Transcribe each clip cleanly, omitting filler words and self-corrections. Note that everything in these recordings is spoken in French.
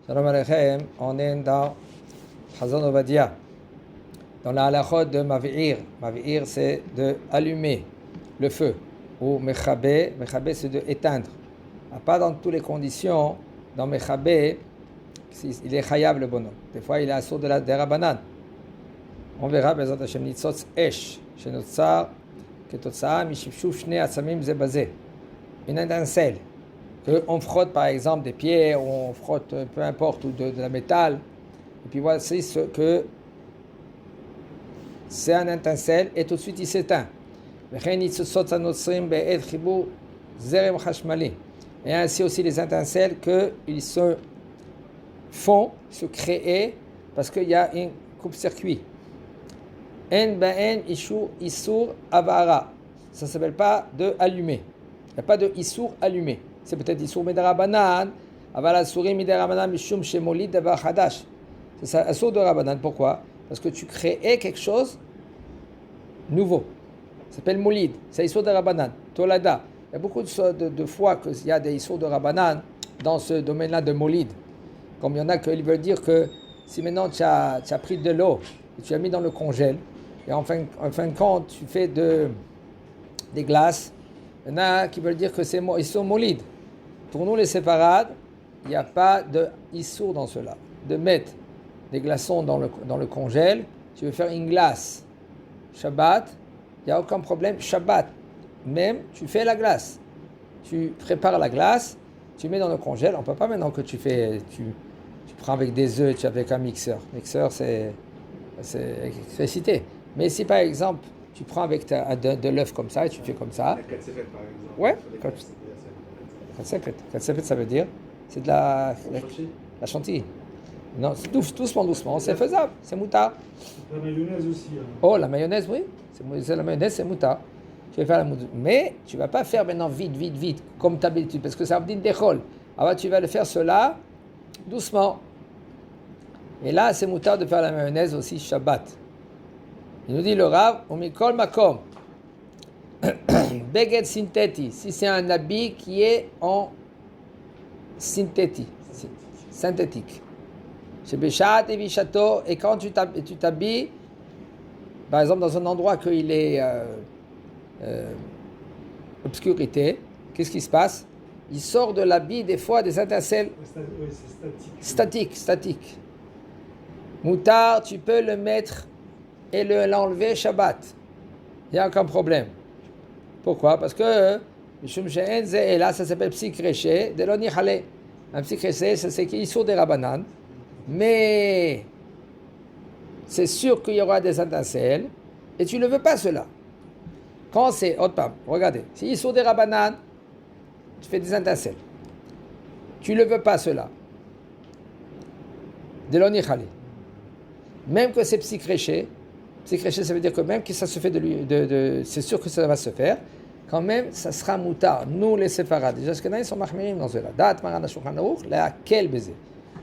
Shalom Aleichem, on est dans Chazon Ovadia, dans la halachot de Mavi'ir. Mavi'ir, c'est de allumer le feu. Ou Mechabé, Mechabé, c'est de éteindre. Pas dans toutes les conditions, dans Mechabé, il est chayav le bonhomme. Des fois, il est assourd de la Rabanan. On verra, Bezat Hashem, Nitzotz Esh, Shenotzar, Ketotza'a, Mishifshuf, Shne, Atsamim, Zebazé. Une étincelle. On frotte par exemple des pierres, ou on frotte peu importe, ou de la métal, et puis voici ce que c'est un étincelle, et tout de suite il s'éteint. Et ainsi aussi les étincelles qu'ils se font, se créent, parce qu'il y a un coupe-circuit. En ba'en isur avara. Ça ne s'appelle pas de allumer. Il n'y a pas de isur allumé. C'est peut-être Issour Midarabanan, Aval Assouri Midarabanan Mishum Shemoli Davar Hadash. C'est ça, Assour de Rabanan. Pourquoi? Parce que tu créais quelque chose nouveau. Ça s'appelle Molid. C'est Issour de Rabanan. Tolada. Il y a beaucoup de fois qu'il y a des Issour de Rabanan dans ce domaine-là de Molid. Comme il y en a qui veulent dire que si maintenant tu as pris de l'eau et tu l'as mis dans le congèle, et en fin de compte, tu fais des glaces, il y en a qui veulent dire que ils sont molides. Pour nous, les séparades, il n'y a pas de issour dans cela. De mettre des glaçons dans le congèle, tu veux faire une glace. Shabbat, il n'y a aucun problème. Shabbat, même, tu fais la glace. Tu prépares la glace, tu mets dans le congèle. On ne peut pas maintenant que tu prends avec des œufs, tu avec un mixeur. Mixeur, c'est électricité. Mais si par exemple, tu prends avec de l'œuf comme ça et tu fais comme ça. La katsefet par exemple. Ouais. Katsefet, ça veut dire c'est de la chantilly. Non, doucement, c'est faisable, c'est moutard. La mayonnaise aussi. Hein. Oh, la mayonnaise, oui. La mayonnaise, c'est moutard. Tu vas faire la moutard. Mais tu ne vas pas faire maintenant vite, comme d'habitude, parce que ça va dire déchol. Alors tu vas le faire cela doucement. Et là, c'est moutard de faire la mayonnaise aussi Shabbat. Il nous dit le Rav, on mikol makom. Beged synthéti, si c'est un habit qui est en synthétique. Chez Béchat et Vishato, et quand tu t'habilles, par exemple dans un endroit qu'il est obscurité, qu'est-ce qui se passe? Il sort de l'habit des fois des étincelles statiques. Moutard, tu peux le mettre et l'enlever Shabbat. Il n'y a aucun problème. Pourquoi? Parce que et là, ça s'appelle psychréché, de l'onichale. Un psychréché, c'est qu'il est sur des rabanan, mais c'est sûr qu'il y aura des étincelles, et tu ne veux pas cela. Quand c'est, regardez, si il est sur des rabanan, tu fais des étincelles. Tu ne veux pas cela. De l'onichale. Même que c'est psychréché, ça veut dire que même que ça se fait c'est sûr que ça va se faire, quand même, ça sera moutard. Nous, les séfarades, les Ashkenazim sont mahmirim dans cela. Da'at maran hashulchan aruch, le'akel baiser.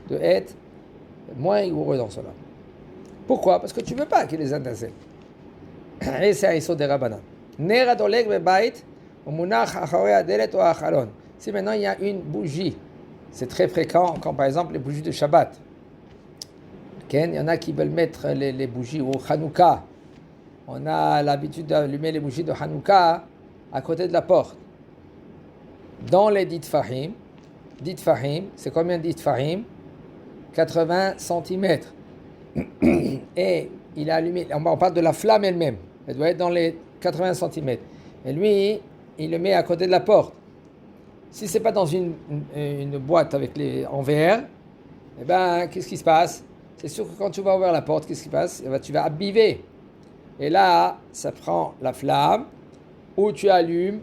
De être moins rigoureux dans cela. Pourquoi? Parce que tu ne veux pas qu'il y ait des étincelles. Et c'est un issur des rabanan. Ner adoleg bebait, umunach acharei adelet ou achalon. Si maintenant il y a une bougie, c'est très fréquent quand par exemple les bougies de Shabbat. Il y en a qui veulent mettre les bougies au Hanouka. On a l'habitude d'allumer les bougies de Hanouka à côté de la porte. Dans les ditfahim, c'est combien de ditfahim? 80 cm. Et il a allumé, on parle de la flamme elle-même. Elle doit être dans les 80 cm. Et lui, il le met à côté de la porte. Si ce n'est pas dans une boîte en verre, eh ben, qu'est-ce qui se passe? C'est sûr que quand tu vas ouvrir la porte, qu'est-ce qui se passe? Tu vas abiver. Et là, ça prend la flamme, ou tu allumes,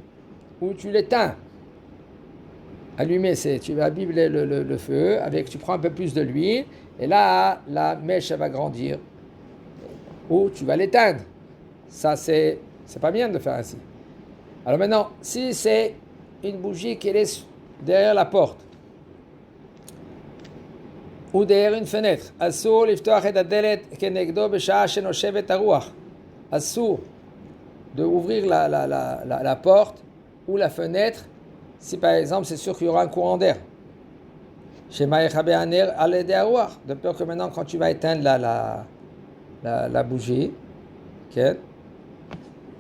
ou tu l'éteins. Allumer, c'est tu vas abiver le feu, tu prends un peu plus de l'huile, et là, la mèche elle va grandir. Ou tu vas l'éteindre. Ça, c'est pas bien de faire ainsi. Alors maintenant, si c'est une bougie qui est derrière la porte, ou derrière une fenêtre, assour liftoach et adelet kenegdo b'sha'a shenoshevet haruach. Assour de ouvrir la porte ou la fenêtre si par exemple c'est sûr qu'il y aura un courant d'air. De peur que maintenant, quand tu vas éteindre la bougie, okay,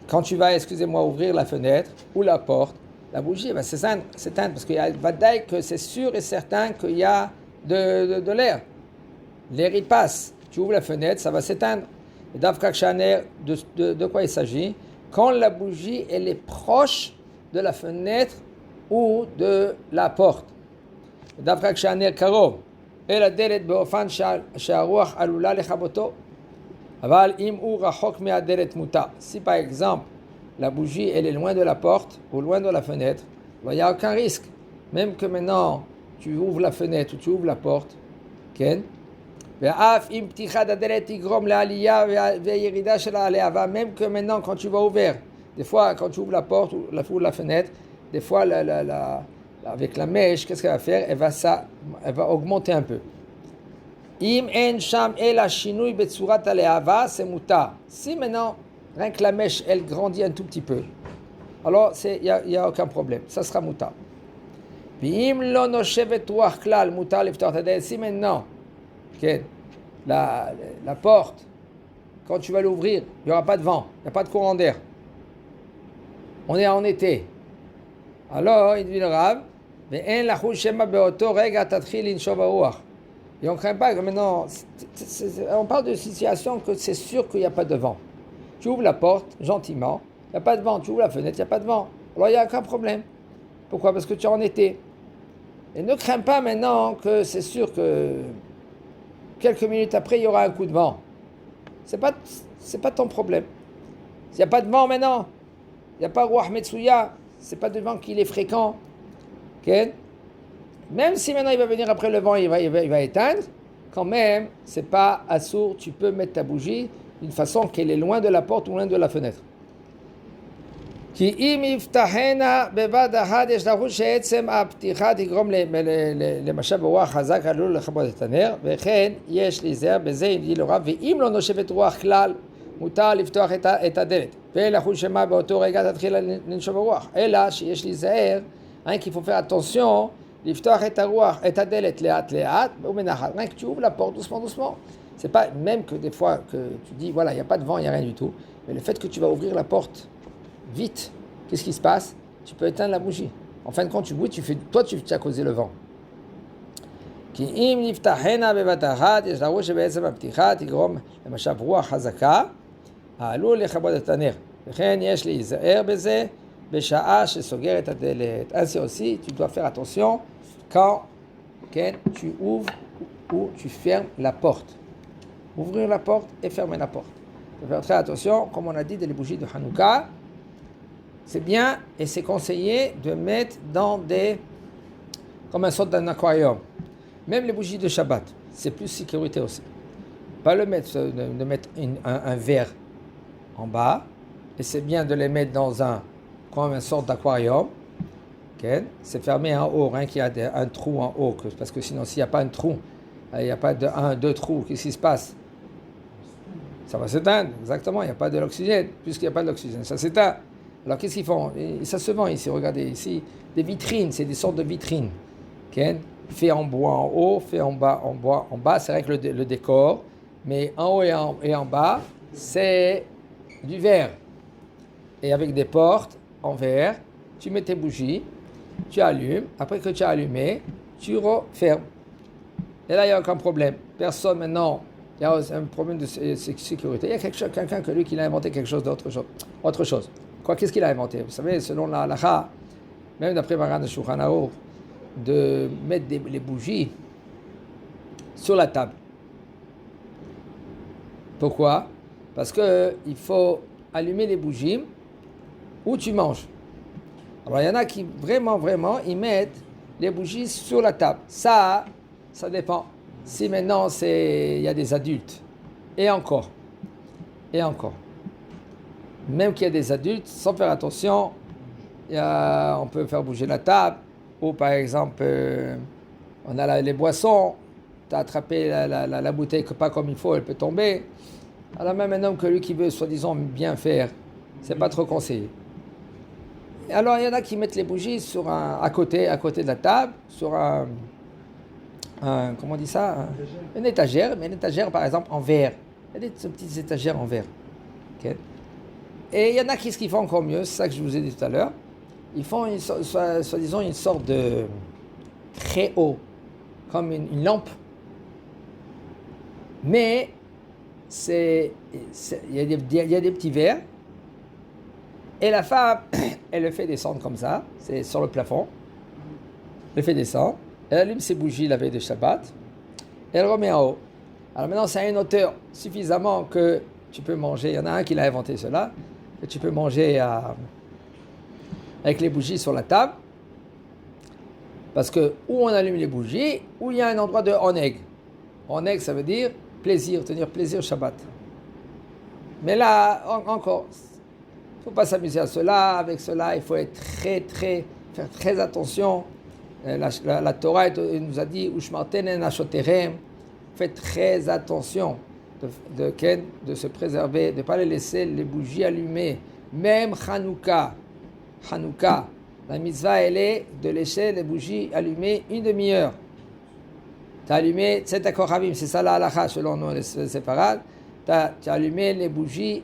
quand tu vas, excusez-moi, ouvrir la fenêtre ou la porte, la bougie va s'éteindre parce qu'il y a que c'est sûr et certain qu'il y a de l'air. L'air il passe. Tu ouvres la fenêtre, ça va s'éteindre. Et de quoi il s'agit? Quand la bougie elle est proche de la fenêtre ou de la porte. דווקא כשהנר קרוב אל הדלת באופן שהרוח עלולה לכבותו. אבל אם הוא רחוק מהדלת מותר. Si par exemple la bougie elle est loin de la porte ou loin de la fenêtre, il n'y a aucun risque. Même que maintenant tu ouvres la fenêtre ou tu ouvres la porte, כן? ואף אם פתיחת הדלת תגרום לעלייה וירידה של הלהבה, même que maintenant quand tu vas ouvrir, des fois quand tu ouvres la porte ou la fenêtre, des fois avec la mèche, qu'est-ce qu'elle va faire? Elle va augmenter un peu. Im en sham el shinui betsurat alehava, c'est mutar. Si maintenant, rien que la mèche, elle grandit un tout petit peu, alors il y a aucun problème, ça sera mutar. Im lo noshevet ruach klal, mutar liftor tadel. Si maintenant, okay, la porte, quand tu vas l'ouvrir, il n'y aura pas de vent, il n'y a pas de courant d'air. On est en été. Alors, il dit le Rav, et on ne craint pas que maintenant, on parle de situation que c'est sûr qu'il n'y a pas de vent. Tu ouvres la porte gentiment, il n'y a pas de vent. Tu ouvres la fenêtre, il n'y a pas de vent. Alors il n'y a aucun problème. Pourquoi? Parce que tu es en été. Et ne crains pas maintenant que c'est sûr que quelques minutes après, il y aura un coup de vent. C'est pas ton problème. S'il n'y a pas de vent maintenant, il n'y a pas Ruach Metsuya, c'est pas de vent qu'il est fréquent. Okay? Même si maintenant il va venir après le vent, il va éteindre, quand même, c'est pas assourd, tu peux mettre ta bougie d'une façon qu'elle est loin de la porte ou loin de la fenêtre. כי אם יפתחנה בבת אחת יש לחוש שעצם הפתיחה תגרום למשב רוח חזק עלול לכבות את הנר, וכן יש להיזהר בזה אם די לא רב, ואם לא נושבת רוח כלל מותר לפתוח את הדלת, ולחוש שמה באותו רגע תתחיל לנשוב הרוח, אלא שיש להיזהר, rien qu'il faut faire attention, לפתוח את הרוח, את הדלת לאט לאט ומנחת, rien que tu ouvres la porte doucement doucement. C'est pas même que des fois que tu dis voilà, il n'y a pas de vent, il n'y a rien du tout, mais le fait que tu vas ouvrir la porte vite, qu'est-ce qui se passe? Tu peux éteindre la bougie. En fin de compte, tu as causé le vent. כי אם נפתחנה בבת אחת, יש לרוש שבעצם הפתיחה תגרום למשב רוח חזקה, העלול לכבות את הנר. וכן יש להיזהר בזה בשעה שסוגר את הדלת. Ainsi aussi, tu dois faire attention quand tu ouvres ou tu fermes la porte. Ouvrir la porte et fermer la porte. Tu dois faire très attention, comme on a dit, des bougies de Hanouka. C'est bien et c'est conseillé de mettre comme un sorte d'un aquarium. Même les bougies de Shabbat, c'est plus sécurité aussi. Pas de mettre un verre en bas, et c'est bien de les mettre comme une sorte d'aquarium. Okay? C'est fermé en haut, rien qu'il y a un trou en haut, parce que sinon s'il n'y a pas un trou, il n'y a pas deux trous, qu'est-ce qui se passe? Ça va s'éteindre, exactement, il n'y a pas de l'oxygène, puisqu'il n'y a pas de l'oxygène, ça s'éteint. Alors qu'est-ce qu'ils font? Et ça se vend ici, regardez ici, des vitrines, c'est des sortes de vitrines. Okay? Fait en bois en haut, fait en bas en bois en bas, c'est vrai que le décor, mais en haut et en bas, c'est du verre. Et avec des portes en verre, tu mets tes bougies, tu allumes, après que tu as allumé, tu refermes. Et là, il n'y a aucun problème. Personne maintenant, il y a un problème de sécurité. Il y a quelqu'un que lui qui a inventé quelque chose autre chose. Qu'est-ce qu'il a inventé? Vous savez, selon la halakha, même d'après Maran de Shulchan Aruch, de mettre les bougies sur la table. Pourquoi? Parce qu'il faut allumer les bougies où tu manges. Alors il y en a qui vraiment, ils mettent les bougies sur la table. Ça dépend. Si maintenant il y a des adultes, et encore. Même qu'il y a des adultes, sans faire attention, on peut faire bouger la table, ou par exemple, on a les boissons, tu as attrapé la bouteille pas comme il faut, elle peut tomber. Alors même un homme que lui qui veut soi-disant bien faire, c'est pas trop conseillé. Alors il y en a qui mettent les bougies à côté de la table, sur un comment on dit ça, une étagère, mais une étagère par exemple en verre. Il y a des petites étagères en verre. Ok. Et il y en a qui font encore mieux, c'est ça que je vous ai dit tout à l'heure. Ils font, soi-disant, une sorte de très haut, comme une lampe. Mais il y a des petits verres. Et la femme, elle le fait descendre comme ça, c'est sur le plafond. Elle le fait descendre. Elle allume ses bougies la veille de Shabbat. Et elle remet en haut. Alors maintenant, c'est à une hauteur suffisamment que tu peux manger. Il y en a un qui l'a inventé cela. Que tu peux manger avec les bougies sur la table. Parce que où on allume les bougies, où il y a un endroit de oneg. Oneg, ça veut dire plaisir, tenir plaisir Shabbat. Mais là, encore, il ne faut pas s'amuser à cela. Avec cela, il faut être faire très attention. La Torah nous a dit Ushmartenen Ashoterem. Faites très attention de se préserver, de ne pas les laisser les bougies allumées. Même Hanouka, la mitzvah, elle est de laisser les bougies allumées une demi-heure. Tu as allumé, c'est ça la halakha selon nous, les séparades. Tu as allumé les bougies,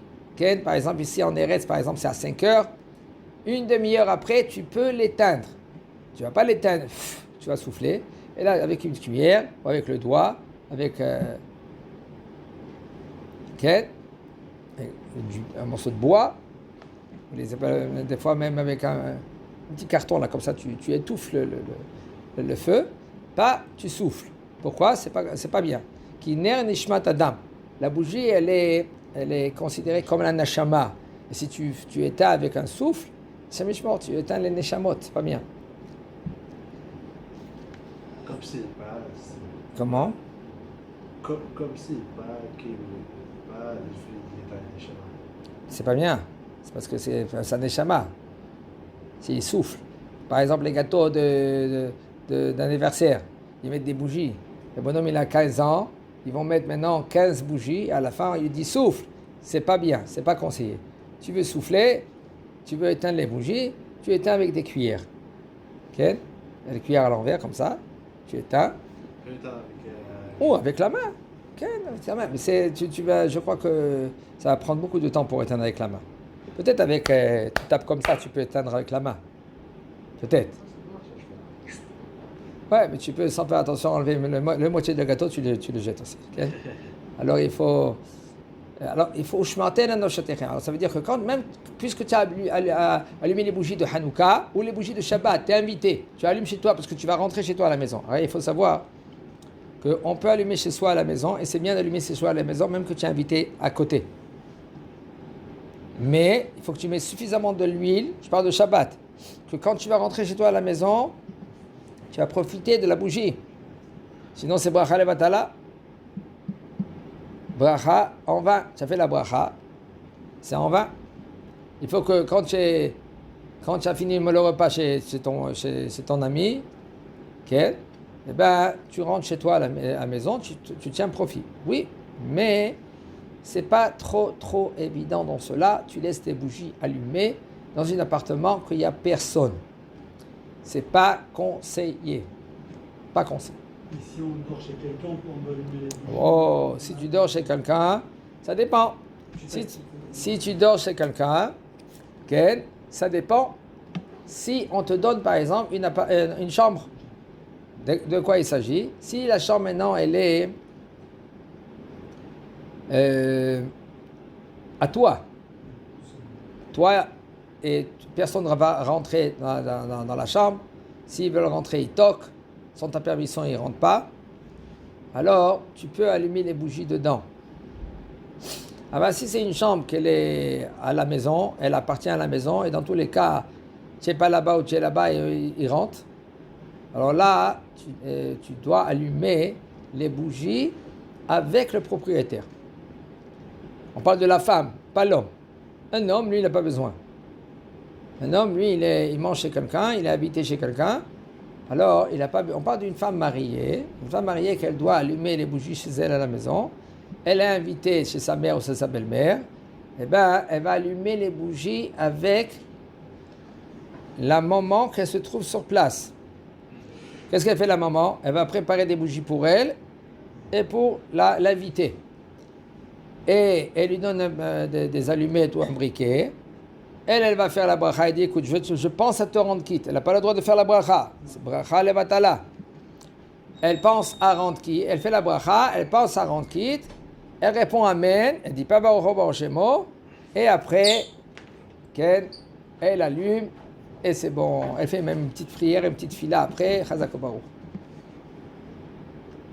par exemple ici en Eretz, par exemple, c'est à 5 heures. Une demi-heure après, tu peux l'éteindre. Tu ne vas pas l'éteindre, tu vas souffler. Et là, avec une cuillère, ou avec le doigt, avec un morceau de bois, des fois même avec un petit carton, là, comme ça, tu étouffes le feu, pas tu souffles. Pourquoi? C'est pas bien. Ki ner nishmat adam. La bougie, elle est considérée comme la neshama. Et si tu éteins avec un souffle, c'est mishmor, tu éteins les neshamot, c'est pas bien. Comme s'il parle. Comment? Comme s'il parle, qu'il parle, il est un neshama. C'est pas bien. C'est parce que c'est un neshama. S'il souffle. Par exemple, les gâteaux d'anniversaire, ils mettent des bougies. Le bonhomme, il a 15 ans. Ils vont mettre maintenant 15 bougies. À la fin, il dit souffle. C'est pas bien. C'est pas conseillé. Tu veux souffler, tu veux éteindre les bougies, tu éteins avec des cuillères. Ok? Les cuillères à l'envers, comme ça. Tu éteins. Ou avec la main. Okay, avec la main. Mais je crois que ça va prendre beaucoup de temps pour éteindre avec la main. Peut-être avec, tu tapes comme ça, tu peux éteindre avec la main. Peut-être. Ouais, mais tu peux sans faire attention enlever le moitié de gâteau, tu le jettes aussi. Okay? Alors il faut ushmarten anoshatecha. Alors ça veut dire que puisque tu as allumé les bougies de Hanouka ou les bougies de Shabbat, tu es invité, tu allumes chez toi parce que tu vas rentrer chez toi à la maison. Alors, il faut savoir qu'on peut allumer chez soi à la maison et c'est bien d'allumer chez soi à la maison même que tu es invité à côté. Mais il faut que tu mets suffisamment de l'huile, je parle de Shabbat, que quand tu vas rentrer chez toi à la maison, tu vas profiter de la bougie. Sinon c'est bracha levatala. Bracha en vain. Tu as fait la bracha, c'est en vain. Il faut que quand tu as fini le repas chez ton ami, okay, eh ben, tu rentres chez toi à la maison, tu tiens profit. Oui, mais c'est pas trop évident dans cela. Tu laisses tes bougies allumées dans un appartement qu'il n'y a personne. C'est pas conseillé. Pas conseillé. Et si on dort chez quelqu'un, on peut allumer les bougies. Oh, si tu dors chez quelqu'un, ça dépend. Si tu dors chez quelqu'un, okay, ça dépend. Si on te donne par exemple une chambre, de quoi il s'agit? Si la chambre maintenant elle est à toi et personne ne va rentrer dans la chambre. S'ils veulent rentrer, ils toquent. Sans ta permission, ils ne rentrent pas. Alors, tu peux allumer les bougies dedans. Ah ben, si c'est une chambre qu'elle est à la maison, elle appartient à la maison, et dans tous les cas, tu n'es pas là-bas ou tu es là-bas et ils rentrent. Alors là, tu dois allumer les bougies avec le propriétaire. On parle de la femme, pas l'homme. Un homme, lui, il n'a pas besoin. Un homme, lui, il mange chez quelqu'un, il est habité chez quelqu'un. Alors, on parle d'une femme mariée. Une femme mariée qu'elle doit allumer les bougies chez elle à la maison. Elle est invitée chez sa mère ou chez sa belle-mère. Eh bien, elle va allumer les bougies avec la maman qu'elle se trouve sur place. Qu'est-ce qu'elle fait la maman? Elle va préparer des bougies pour elle et pour l'inviter. Et elle lui donne des allumettes ou un briquet. Elle va faire la bracha. Elle dit, écoute, je pense à te rendre quitte. Elle n'a pas le droit de faire la bracha. C'est bracha levatala. Elle pense à rendre quitte. Elle fait la bracha, elle pense à rendre quitte. Elle répond Amen. Elle dit pas Baruch Hu Baruch Shemo. Et après, elle allume. Et c'est bon. Elle fait même une petite prière, une petite fila après. Chazak Baruch.